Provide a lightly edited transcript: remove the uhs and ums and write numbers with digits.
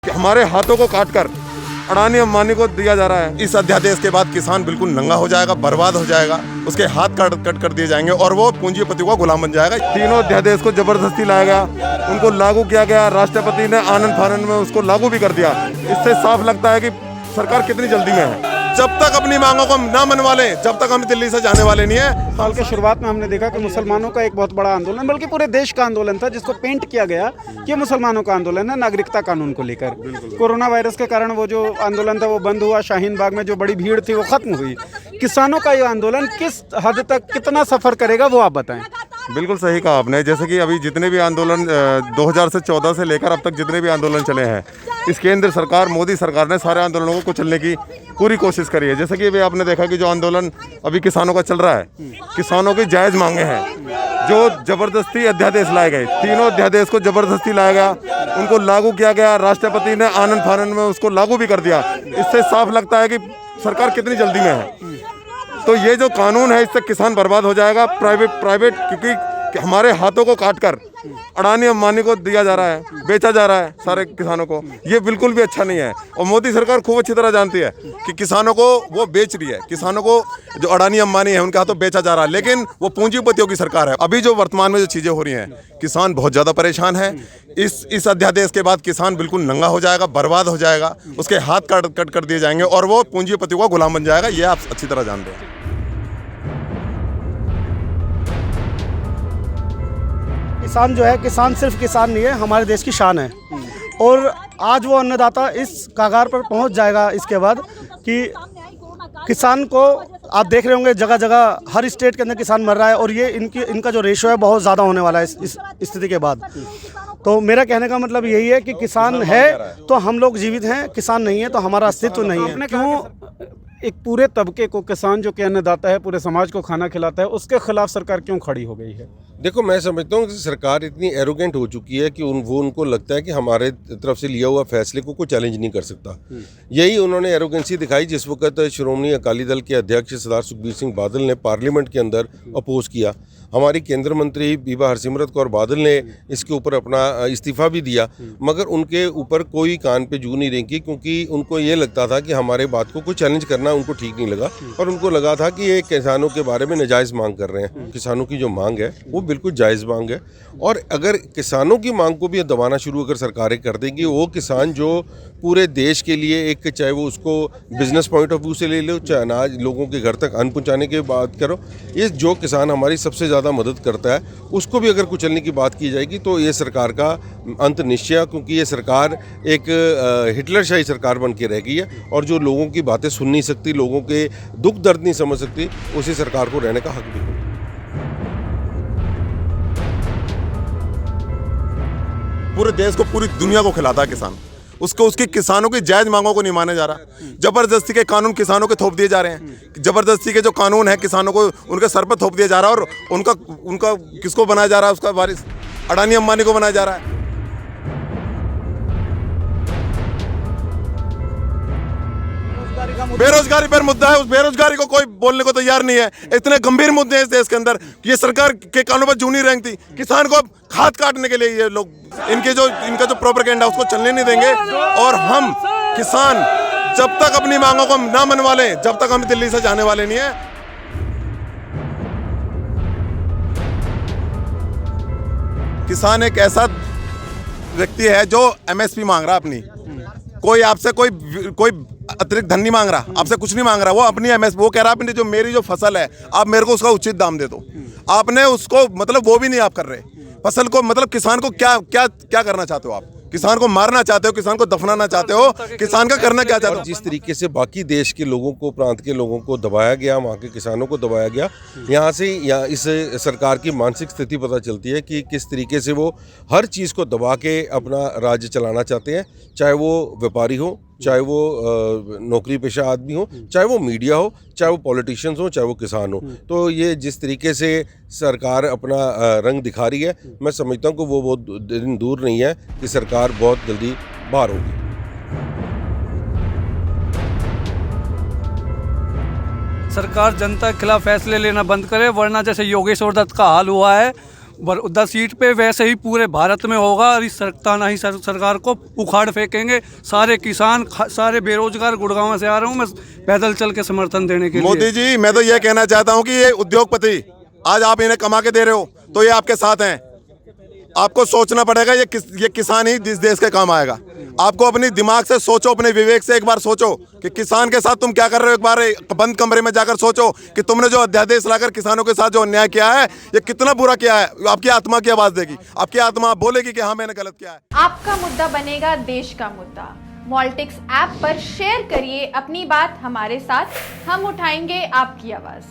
हमारे हाथों को काटकर अडानी अंबानी को दिया जा रहा है। इस अध्यादेश के बाद किसान बिल्कुल नंगा हो जाएगा, बर्बाद हो जाएगा, उसके हाथ कट कर दिए जाएंगे और वो पूंजीपति का गुलाम बन जाएगा। तीनों अध्यादेश को जबरदस्ती लाया गया, उनको लागू किया गया, राष्ट्रपति ने आनंद फानंद में उसको लागू भी कर दिया। इससे साफ लगता है कि सरकार कितनी जल्दी में है। जब तक अपनी मांगों को ना मनवा लें, जब तक हम दिल्ली से जाने वाले नहीं है। साल के शुरुआत में हमने देखा कि मुसलमानों का एक बहुत बड़ा आंदोलन, बल्कि पूरे देश का आंदोलन था, जिसको पेंट किया गया कि मुसलमानों का आंदोलन है नागरिकता कानून को लेकर। कोरोना वायरस के कारण वो जो आंदोलन था वो बंद हुआ, शाहीन बाग में जो बड़ी भीड़ थी वो खत्म हुई। किसानों का ये आंदोलन किस हद तक कितना सफर करेगा वो आप बताएं। बिल्कुल सही कहा आपने। जैसे कि अभी जितने भी आंदोलन 2014 से लेकर अब तक जितने भी आंदोलन चले हैं, इस केंद्र सरकार मोदी सरकार ने सारे आंदोलनों को कुचलने की पूरी कोशिश करी है। जैसे कि अभी आपने देखा कि जो आंदोलन अभी किसानों का चल रहा है, किसानों की जायज़ मांगे हैं, जो जबरदस्ती अध्यादेश लाए गए, तीनों अध्यादेश को जबरदस्ती लाया गया, उनको लागू किया गया, राष्ट्रपति ने आनंद फानंद में उसको लागू भी कर दिया। इससे साफ लगता है कि सरकार कितनी जल्दी में है। तो ये जो कानून है, इससे किसान बर्बाद हो जाएगा। प्राइवेट क्योंकि हमारे हाथों को काटकर अडानी अंबानी को दिया जा रहा है, बेचा जा रहा है सारे किसानों को। ये बिल्कुल भी अच्छा नहीं है और मोदी सरकार खूब अच्छी तरह जानती है कि किसानों को वो बेच रही है। किसानों को जो अडानी अंबानी है उनके हाथों बेचा जा रहा है, लेकिन वो पूंजीपतियों की सरकार है। अभी जो वर्तमान में जो चीज़ें हो रही हैं, किसान बहुत ज़्यादा परेशान है। इस अध्यादेश के बाद किसान बिल्कुल नंगा हो जाएगा, बर्बाद हो जाएगा, उसके हाथ कट कर दिए जाएंगे और वो पूंजीपतियों का गुलाम बन जाएगा। ये आप अच्छी तरह जानते हैं। किसान जो है, किसान सिर्फ किसान नहीं है, हमारे देश की शान है। और आज वो अन्नदाता इस कागार पर पहुंच जाएगा इसके बाद कि किसान को आप देख रहे होंगे जगह जगह हर स्टेट के अंदर किसान मर रहा है। और ये इनका जो रेशो है बहुत ज़्यादा होने वाला है इस स्थिति के बाद। तो मेरा कहने का मतलब यही है कि किसान है तो हम लोग जीवित हैं, किसान नहीं है तो हमारा अस्तित्व नहीं है। क्यों एक पूरे तबके को, किसान जो कि अन्नदाता है, पूरे समाज को खाना खिलाता है, उसके खिलाफ सरकार क्यों खड़ी हो गई है? देखो, मैं समझता हूँ कि सरकार इतनी एरोगेंट हो चुकी है कि उनको लगता है कि हमारे तरफ से लिया हुआ फैसले को कोई चैलेंज नहीं कर सकता। यही उन्होंने एरोगेंसी दिखाई जिस वक्त श्रोमणी अकाली दल के अध्यक्ष सरदार सुखबीर सिंह बादल ने पार्लियामेंट के अंदर अपोज किया। हमारी केंद्रीय मंत्री बीबा हरसिमरत कौर बादल ने इसके ऊपर अपना इस्तीफ़ा भी दिया, मगर उनके ऊपर कोई कान पे जू नहीं रेंगी, क्योंकि उनको ये लगता था कि हमारे बात को कोई चैलेंज करना उनको ठीक नहीं लगा और उनको लगा था कि ये किसानों के बारे में नाजायज़ मांग कर रहे हैं। किसानों की जो मांग है वो बिल्कुल जायज़ मांग है और अगर किसानों की मांग को भी दबाना शुरू अगर सरकारें कर देंगी, वो किसान जो पूरे देश के लिए एक, चाहे वो उसको बिजनेस पॉइंट ऑफ व्यू से ले लो, चाहे अनाज लोगों के घर तक अन्न पहुँचाने की बात करो, ये जो किसान हमारी सबसे ज़्यादा मदद करता है उसको भी अगर कुचलने की बात की जाएगी तो ये सरकार का अंत निश्चय, क्योंकि ये सरकार एक हिटलरशाही सरकार बन के रह गई है और जो लोगों की बातें सुन नहीं सकती, लोगों के दुख दर्द नहीं समझ सकती, उसी सरकार को रहने का हक भी नहीं। पूरे देश को, पूरी दुनिया को खिलाता है किसान। उसकी किसानों की जायज मांगों को नहीं माना जा रहा। जबरदस्ती के कानून किसानों के थोप दिए जा रहे हैं। जबरदस्ती के जो कानून है किसानों को उनके सर पर थोप दिया जा रहा है और उनका किसको बनाया जा रहा है? उसका वारिस अडानी अंबानी को बनाया जा रहा है। बेरोजगारी पर मुद्दा है, उस बेरोजगारी को कोई बोलने को तैयार नहीं है। इतने गंभीर मुद्दे हैं इस देश के अंदर, ये सरकार के कानों पर जू नहीं रेंगती। किसान को हाथ काटने के लिए ये लोग इनका जो प्रोपेगेंडा उसको चलने नहीं देंगे। और हम किसान जब तक अपनी मांगों को ना मनवा लें, जब तक हम दिल्ली से जाने वाले नहीं है। किसान एक ऐसा व्यक्ति है जो एमएसपी मांग रहा अपनी, कोई आपसे कोई अतिरिक्त धन नहीं मांग रहा, आपसे कुछ नहीं मांग रहा। वो अपनी एमएसपी, वो कह रहा है जो मेरी जो फसल है आप मेरे को उसका उचित दाम दे दो। आपने उसको मतलब वो भी नहीं आप कर रहे फसल को। मतलब किसान को क्या करना चाहते हो आप? किसान को मारना चाहते हो, किसान को दफनाना चाहते हो, किसान का करना क्या चाहते हो? जिस तरीके से बाकी देश के लोगों को, प्रांत के लोगों को दबाया गया, वहाँ के किसानों को दबाया गया, यहाँ से इस सरकार की मानसिक स्थिति पता चलती है कि किस तरीके से वो हर चीज़ को दबा के अपना राज्य चलाना चाहते हैं, चाहे वो व्यापारी हो, चाहे वो नौकरी पेशा आदमी हो, चाहे वो मीडिया हो, चाहे वो पॉलिटिशियंस हो, चाहे वो किसान हो। तो ये जिस तरीके से सरकार अपना रंग दिखा रही है, मैं समझता हूँ कि वो बहुत दिन दूर नहीं है कि सरकार बहुत जल्दी बाहर होगी। सरकार जनता के खिलाफ फैसले लेना बंद करे, वरना जैसे योगेश्वर दत्त का हाल हुआ है 10 सीट पे वैसे ही पूरे भारत में होगा। और इस तानाशाही सरकार को उखाड़ फेंकेंगे। सारे किसान, सारे बेरोजगार, गुड़गांव से आ रहा हूँ मैं पैदल चल के समर्थन देने के लिए। मोदी जी, मैं तो ये कहना चाहता हूँ कि ये उद्योगपति आज आप इन्हें कमा के दे रहे हो तो ये आपके साथ हैं। आपको सोचना पड़ेगा ये किसान ही इस देश के काम आएगा। आपको अपनी दिमाग से सोचो, अपने विवेक से एक बार सोचो कि किसान के साथ तुम क्या कर रहे हो। एक बार बंद कमरे में जाकर सोचो कि तुमने जो अध्यादेश लाकर किसानों के साथ जो अन्याय किया है ये कितना बुरा किया है। आपकी आत्मा की आवाज देगी, आपकी आत्मा बोलेगी कि हाँ मैंने गलत किया है। आपका मुद्दा बनेगा देश का मुद्दा। मॉल्टिक्स ऐप पर शेयर करिए अपनी बात हमारे साथ, हम उठाएंगे आपकी आवाज।